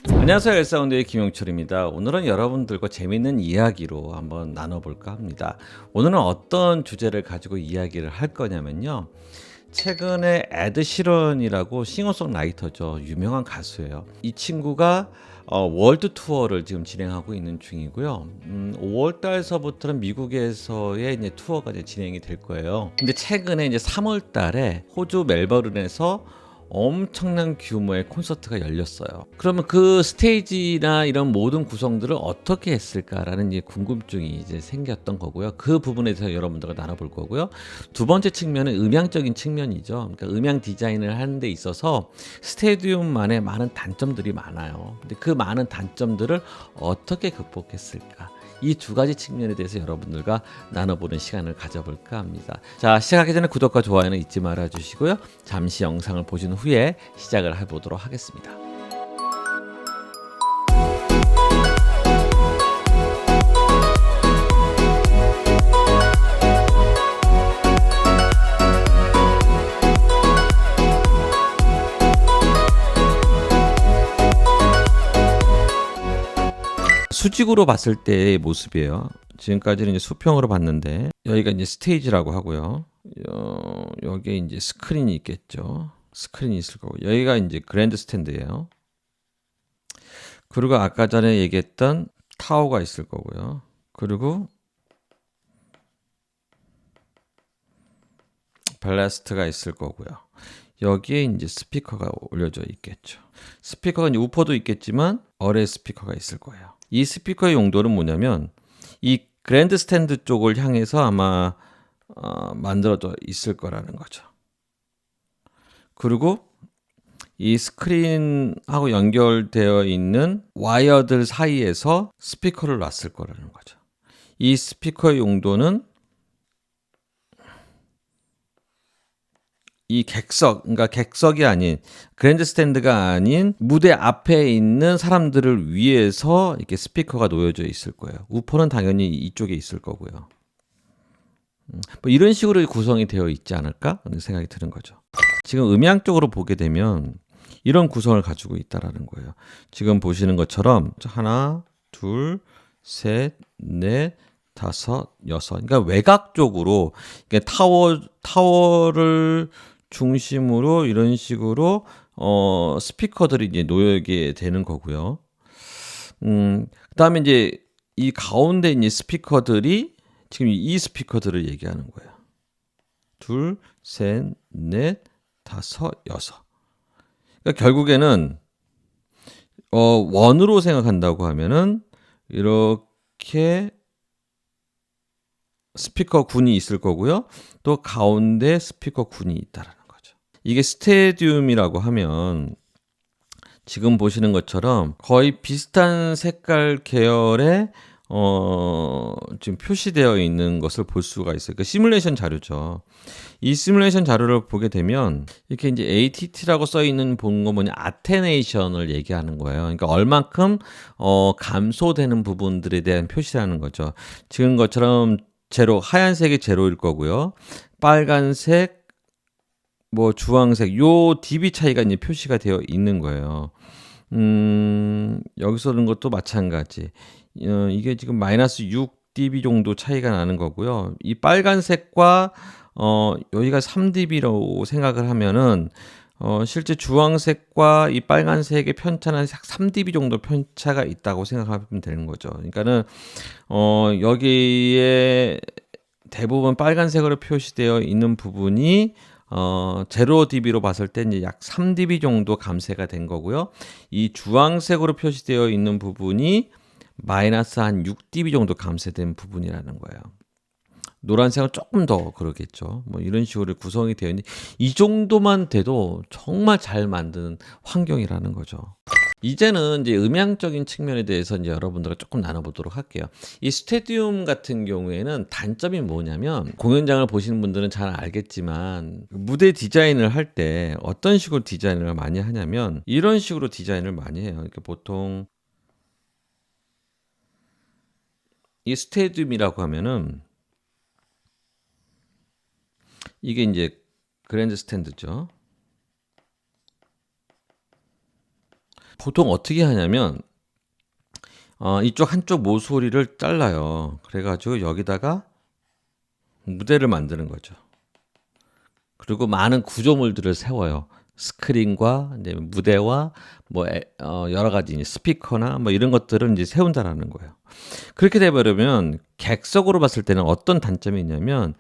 안녕하세요. 엘사운드의 김용철입니다. 오늘은 여러분들과 재미있는 이야기로 한번 나눠볼까 합니다. 오늘은 어떤 주제를 가지고 이야기를 할 거냐면요. 최근에 에드 시런이라고 싱어송라이터죠. 유명한 가수예요. 이 친구가 월드 투어를 지금 진행하고 있는 중이고요. 5월 달서부터는 미국에서의 이제 투어가 이제 진행이 될 거예요. 근데 최근에 이제 3월 달에 호주 멜버른에서 엄청난 규모의 콘서트가 열렸어요. 그러면 그 스테이지나 이런 모든 구성들을 어떻게 했을까라는 이제 궁금증이 이제 생겼던 거고요. 그 부분에 대해서 여러분들과 나눠볼 거고요. 두 번째 측면은 음향적인 측면이죠. 그러니까 음향 디자인을 하는 데 있어서 스테디움만의 많은 단점들이 많아요. 근데 그 많은 단점들을 어떻게 극복했을까? 이 두 가지 측면에 대해서 여러분들과 나눠보는 시간을 가져볼까 합니다. 자, 시작하기 전에 구독과 좋아요는 잊지 말아 주시고요. 잠시 영상을 보신 후에 시작을 해보도록 하겠습니다. 수직으로 봤을 때의 모습이에요. 지금까지는 이제 수평으로 봤는데 여기가 이제 스테이지라고 하고요. 여기에 이제 스크린이 있겠죠. 스크린이 있을 거고 여기가 이제 그랜드 스탠드예요. 그리고 아까 전에 얘기했던 타워가 있을 거고요. 그리고 벨라스트가 있을 거고요. 여기에 이제 스피커가 올려져 있겠죠. 스피커가 이제 우퍼도 있겠지만 어뢰 스피커가 있을 거예요. 이 스피커의 용도는 뭐냐면 이 그랜드 스탠드 쪽을 향해서 아마 만들어져 있을 거라는 거죠. 그리고 이 스크린하고 연결되어 있는 와이어들 사이에서 스피커를 놨을 거라는 거죠. 이 스피커의 용도는 이 객석, 그러니까 객석이 아닌 그랜드 스탠드가 아닌 무대 앞에 있는 사람들을 위해서 이렇게 스피커가 놓여져 있을 거예요. 우퍼는 당연히 이쪽에 있을 거고요. 뭐 이런 식으로 구성이 되어 있지 않을까 하는 생각이 드는 거죠. 지금 음향적으로 보게 되면 이런 구성을 가지고 있다라는 거예요. 지금 보시는 것처럼 하나, 둘, 셋, 넷, 다섯, 여섯. 그러니까 외곽 쪽으로 타워를 중심으로 이런 식으로 스피커들이 이제 놓여게 되는 거고요. 그다음에 이제 이 가운데 있는 스피커들이 지금 이 스피커들을 얘기하는 거예요. 둘, 셋, 넷, 다섯, 여섯. 그러니까 결국에는 원으로 생각한다고 하면은 이렇게 스피커 군이 있을 거고요. 또 가운데 스피커 군이 있다라는 거죠. 이게 스테디움이라고 하면 지금 보시는 것처럼 거의 비슷한 색깔 계열의 지금 표시되어 있는 것을 볼 수가 있어요. 그 시뮬레이션 자료죠. 이 시뮬레이션 자료를 보게 되면 이렇게 이제 ATT라고 써 있는 본 거 뭐냐 아테네이션을 얘기하는 거예요. 그러니까 얼만큼 감소되는 부분들에 대한 표시라는 거죠. 지금 것처럼 제로 하얀색이 제로일 거고요. 빨간색 뭐 주황색 요 dB 차이가 이제 표시가 되어 있는 거예요. 여기서는 것도 마찬가지. 이게 지금 마이너스 6dB 정도 차이가 나는 거고요. 이 빨간색과 여기가 3dB라고 생각을 하면은 실제 주황색과 이 빨간색의 편차는 3dB 정도 편차가 있다고 생각하면 되는 거죠. 그러니까는 여기에 대부분 빨간색으로 표시되어 있는 부분이 제로 dB로 봤을 때 이제 약 3dB 정도 감쇄가 된 거고요. 이 주황색으로 표시되어 있는 부분이 마이너스 한 6dB 정도 감쇄된 부분이라는 거예요. 노란색은 조금 더 그러겠죠. 뭐 이런 식으로 구성이 되어 있는데 이 정도만 돼도 정말 잘 만든 환경이라는 거죠. 이제는 이제 음향적인 측면에 대해서 이제 여러분들과 조금 나눠보도록 할게요. 이 스테디움 같은 경우에는 단점이 뭐냐면 공연장을 보시는 분들은 잘 알겠지만 무대 디자인을 할 때 어떤 식으로 디자인을 많이 하냐면 이런 식으로 디자인을 많이 해요. 그러니까 보통 이 스테디움이라고 하면은 이게 이제 그랜드 스탠드죠. 보통 어떻게 하냐면 이쪽 한쪽 모서리를 잘라요. 그래가지고 여기다가 무대를 만드는 거죠. 그리고 많은 구조물들을 세워요. 스크린과 이제 무대와 뭐 여러 가지 이제 스피커나 뭐 이런 것들을 이제 세운다라는 거예요. 그렇게 돼버리면 객석으로 봤을 때는 어떤 단점이 있냐면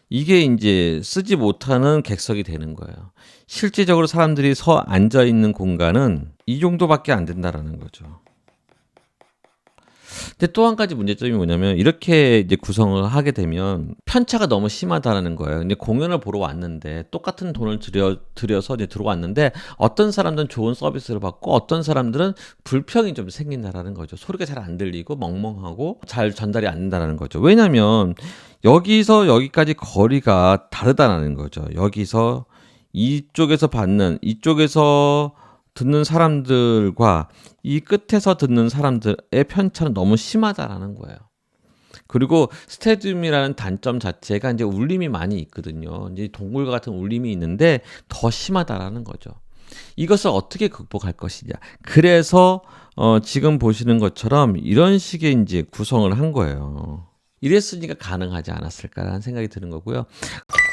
이게 이제 쓰지 못하는 객석이 되는 거예요. 실질적으로 사람들이 서 앉아 있는 공간은 이 정도밖에 안 된다라는 거죠. 근데 또 한 가지 문제점이 뭐냐면 이렇게 이제 구성을 하게 되면 편차가 너무 심하다라는 거예요. 근데 공연을 보러 왔는데 똑같은 돈을 들여서 이제 들어왔는데 어떤 사람들은 좋은 서비스를 받고 어떤 사람들은 불평이 좀 생긴다라는 거죠. 소리가 잘 안 들리고 멍멍하고 잘 전달이 안 된다라는 거죠. 왜냐면 여기서 여기까지 거리가 다르다라는 거죠. 여기서 이쪽에서 듣는 사람들과 이 끝에서 듣는 사람들의 편차는 너무 심하다라는 거예요. 그리고 스테디움이라는 단점 자체가 이제 울림이 많이 있거든요. 이제 동굴과 같은 울림이 있는데 더 심하다라는 거죠. 이것을 어떻게 극복할 것이냐. 그래서 지금 보시는 것처럼 이런 식의 이제 구성을 한 거예요. 이랬으니까 가능하지 않았을까라는 생각이 드는 거고요.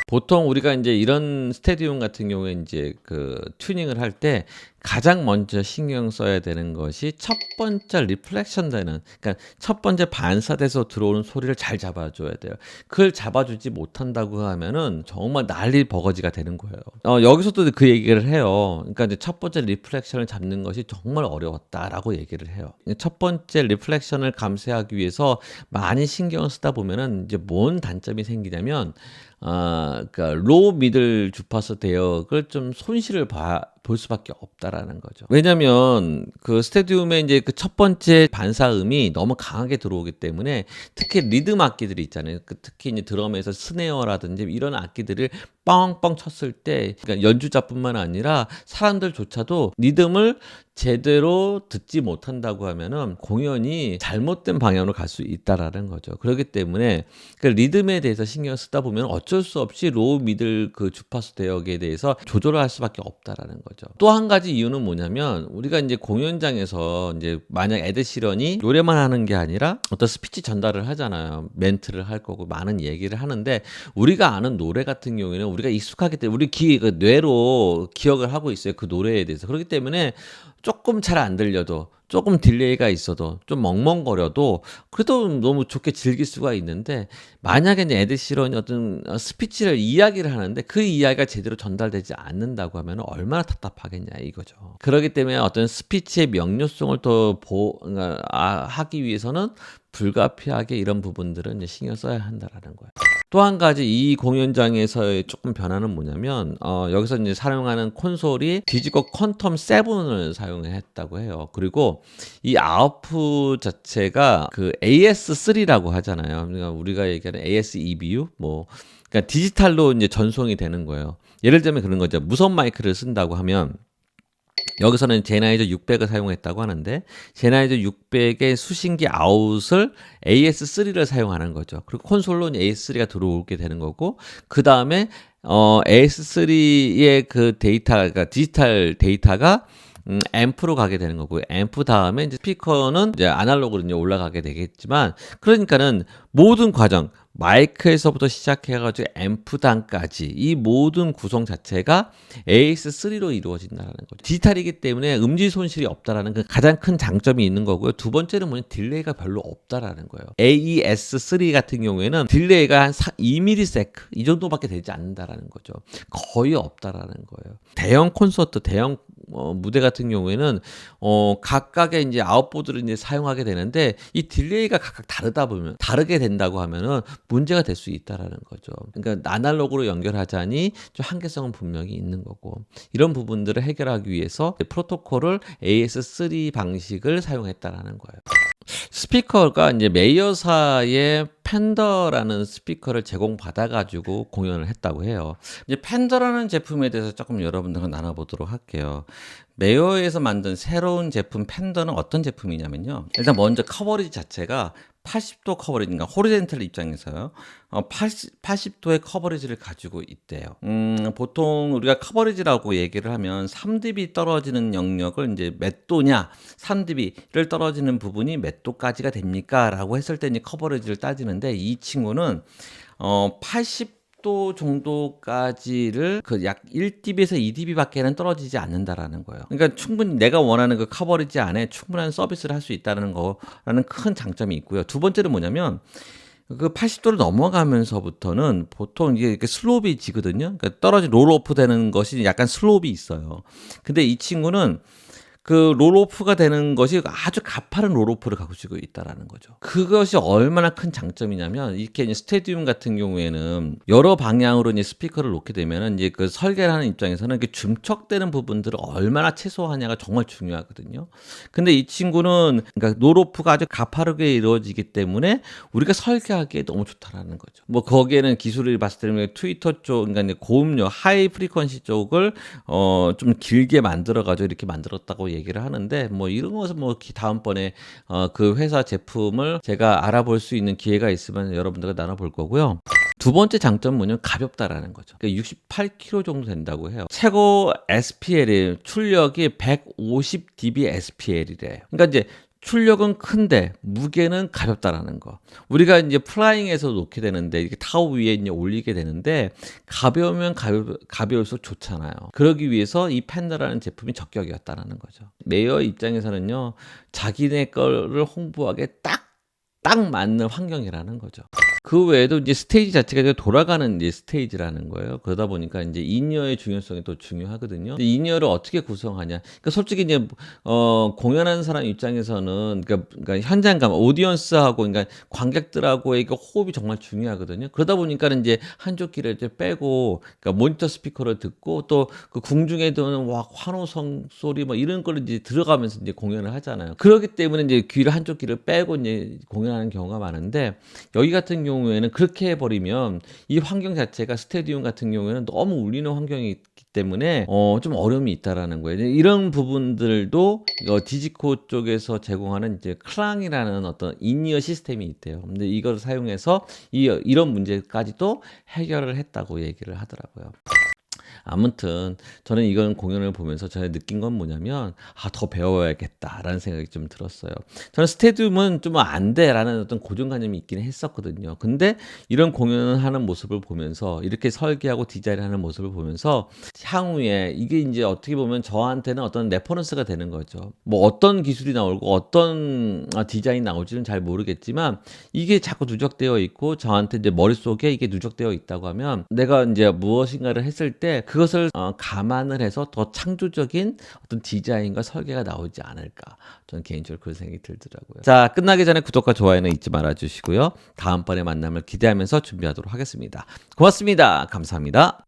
보통 우리가 이제 이런 스테디움 같은 경우에 이제 그 튜닝을 할 때 가장 먼저 신경 써야 되는 것이 첫 번째 리플렉션 되는, 그러니까 첫 번째 반사돼서 들어오는 소리를 잘 잡아줘야 돼요. 그걸 잡아주지 못한다고 하면은 정말 난리 버거지가 되는 거예요. 여기서도 그 얘기를 해요. 그러니까 이제 첫 번째 리플렉션을 잡는 것이 정말 어려웠다라고 얘기를 해요. 첫 번째 리플렉션을 감쇄하기 위해서 많이 신경을 쓰다 보면은 이제 뭔 단점이 생기냐면 그러니까 로우 미들 주파수 대역을 좀 손실을 볼 수밖에 없다라는 거죠. 왜냐면 그 스테디움의 이제 그 첫 번째 반사음이 너무 강하게 들어오기 때문에 특히 리듬 악기들이 있잖아요. 특히 이제 드럼에서 스네어라든지 이런 악기들을 뻥뻥 쳤을 때, 그러니까 연주자뿐만 아니라 사람들조차도 리듬을 제대로 듣지 못한다고 하면은 공연이 잘못된 방향으로 갈 수 있다라는 거죠. 그렇기 때문에 그 리듬에 대해서 신경 쓰다 보면 어쩔 수 없이 로우 미들 그 주파수 대역에 대해서 조절을 할 수밖에 없다라는 거죠. 또 한 가지 이유는 뭐냐면 우리가 이제 공연장에서 이제 만약 에드 시런이 노래만 하는 게 아니라 어떤 스피치 전달을 하잖아요. 멘트를 할 거고 많은 얘기를 하는데 우리가 아는 노래 같은 경우에는 우리가 익숙하기 때문에 우리 그 뇌로 기억을 하고 있어요. 그 노래에 대해서. 그렇기 때문에 조금 잘 안 들려도 조금 딜레이가 있어도 좀 멍멍거려도 그래도 너무 좋게 즐길 수가 있는데 만약에 이제 에드 시런이 어떤 스피치를 이야기를 하는데 그 이야기가 제대로 전달되지 않는다고 하면 얼마나 답답하겠냐 이거죠. 그렇기 때문에 어떤 스피치의 명료성을 더 하기 위해서는 불가피하게 이런 부분들은 이제 신경 써야 한다라는 거예요. 또 한 가지 이 공연장에서의 조금 변화는 뭐냐면 여기서 이제 사용하는 콘솔이 디지코 퀀텀 7을 사용했다고 해요. 그리고 이 아웃풋 자체가 그 AS3라고 하잖아요. 그러니까 우리가 얘기하는 AS EBU 그러니까 디지털로 이제 전송이 되는 거예요. 예를 들면 그런 거죠. 무선 마이크를 쓴다고 하면 여기서는 제나이저 600을 사용했다고 하는데 제나이저 600의 수신기 아웃을 AS3를 사용하는 거죠. 그리고 콘솔로 AS3가 들어오게 되는 거고 그 다음에 AS3의 그 데이터가 그러니까 디지털 데이터가 앰프로 가게 되는 거고 앰프 다음에 이제 스피커는 이제 아날로그로 이제 올라가게 되겠지만 그러니까는 모든 과정 마이크에서부터 시작해가지고 앰프단까지 이 모든 구성 자체가 AS3로 이루어진다는 거죠. 디지털이기 때문에 음질 손실이 없다라는 그 가장 큰 장점이 있는 거고요. 두 번째는 뭐냐 딜레이가 별로 없다라는 거예요. AES3 같은 경우에는 딜레이가 한 2ms 이 정도밖에 되지 않는다라는 거죠. 거의 없다라는 거예요. 대형 콘서트, 대형 무대 같은 경우에는 각각의 이제 아웃보드를 이제 사용하게 되는데 이 딜레이가 각각 다르게 된다고 하면은 문제가 될 수 있다라는 거죠. 그러니까 아날로그로 연결하자니 좀 한계성은 분명히 있는 거고 이런 부분들을 해결하기 위해서 프로토콜을 AS3 방식을 사용했다라는 거예요. 스피커가 이제 메이어사의 팬더라는 스피커를 제공받아 가지고 공연을 했다고 해요. 이제 팬더라는 제품에 대해서 조금 여러분들과 나눠보도록 할게요. 메어에서 만든 새로운 제품 팬더는 어떤 제품이냐면요. 일단 먼저 커버리지 자체가 80도 커버리지인가 호리젠탈 입장에서요. 80도의 커버리지를 가지고 있대요. 보통 우리가 커버리지라고 얘기를 하면 3dB 떨어지는 영역을 이제 몇 도냐, 3dB를 떨어지는 부분이 몇 도까지가 됩니까? 라고 했을 때 이제 커버리지를 따지는데 이 친구는 80도 정도까지를 그 약 1dB에서 2dB밖에는 떨어지지 않는다라는 거예요. 그러니까 충분히 내가 원하는 그 커버리지 안에 충분한 서비스를 할 수 있다는 거라는 큰 장점이 있고요. 두 번째는 뭐냐면 그 80도를 넘어가면서부터는 보통 이게 이렇게 슬롭이 지거든요. 그러니까 떨어진 롤오프 되는 것이 약간 슬롭이 있어요. 근데 이 친구는 그 롤오프가 되는 것이 아주 가파른 롤오프를 가지고 있다라는 거죠. 그것이 얼마나 큰 장점이냐면 이렇게 이제 스테디움 같은 경우에는 여러 방향으로 이제 스피커를 놓게 되면은 이제 그 설계를 하는 입장에서는 이렇게 중척되는 부분들을 얼마나 최소화하냐가 정말 중요하거든요. 근데 이 친구는 그러니까 롤오프가 아주 가파르게 이루어지기 때문에 우리가 설계하기에 너무 좋다라는 거죠. 뭐 거기에는 기술을 봤을 때는 트위터 쪽, 그러니까 이제 고음료 하이 프리퀀시 쪽을 좀 길게 만들어 가지고 이렇게 만들었다고 얘기를 하는데 뭐 이런 것은 뭐 다음번에 그 회사 제품을 제가 알아볼 수 있는 기회가 있으면 여러분들과 나눠볼 거고요. 두 번째 장점은 뭐냐면 가볍다라는 거죠. 그러니까 68kg 정도 된다고 해요. 최고 SPL이 출력이 150dB SPL이래요. 그러니까 이제 출력은 큰데 무게는 가볍다라는 거. 우리가 이제 플라잉에서 놓게 되는데 이렇게 타워 위에 이제 올리게 되는데 가벼우면 가벼울수록 좋잖아요. 그러기 위해서 이 팬더라는 제품이 적격이었다라는 거죠. 메이어 입장에서는요, 자기네 거를 홍보하기에 딱 맞는 환경이라는 거죠. 그 외에도 이제 스테이지 자체가 돌아가는 이제 스테이지라는 거예요. 그러다 보니까 이제 인이어의 중요성이 또 중요하거든요. 인이어를 어떻게 구성하냐. 그러니까 솔직히 이제 공연하는 사람 입장에서는 그러니까 현장감, 오디언스하고 그러니까 관객들하고의 그 호흡이 정말 중요하거든요. 그러다 보니까 이제 한쪽 귀를 이제 빼고 그러니까 모니터 스피커를 듣고 또 그 궁중에 도는 와 환호성 소리 뭐 이런 걸 이제 들어가면서 이제 공연을 하잖아요. 그렇기 때문에 이제 한쪽 귀를 빼고 이제 공연하는 경우가 많은데 여기 같은 경우에는 그렇게 해버리면 이 환경 자체가 스테디움 같은 경우에는 너무 울리는 환경이기 때문에 좀 어려움이 있다라는 거예요. 이런 부분들도 디지코 쪽에서 제공하는 이제 클랑이라는 어떤 인이어 시스템이 있대요. 근데 이걸 사용해서 이런 문제까지도 해결을 했다고 얘기를 하더라고요. 아무튼 저는 이건 공연을 보면서 제가 느낀 건 뭐냐면 더 배워야겠다라는 생각이 좀 들었어요. 저는 스테디움은 좀 안 돼라는 어떤 고정관념이 있긴 했었거든요. 근데 이런 공연을 하는 모습을 보면서 이렇게 설계하고 디자인하는 모습을 보면서 향후에 이게 이제 어떻게 보면 저한테는 어떤 레퍼런스가 되는 거죠. 뭐 어떤 기술이 나오고 어떤 디자인이 나올지는 잘 모르겠지만 이게 자꾸 누적되어 있고 저한테 이제 머릿속에 이게 누적되어 있다고 하면 내가 이제 무엇인가를 했을 때 그것을 감안을 해서 더 창조적인 어떤 디자인과 설계가 나오지 않을까. 저는 개인적으로 그런 생각이 들더라고요. 자, 끝나기 전에 구독과 좋아요는 잊지 말아주시고요. 다음번에 만남을 기대하면서 준비하도록 하겠습니다. 고맙습니다. 감사합니다.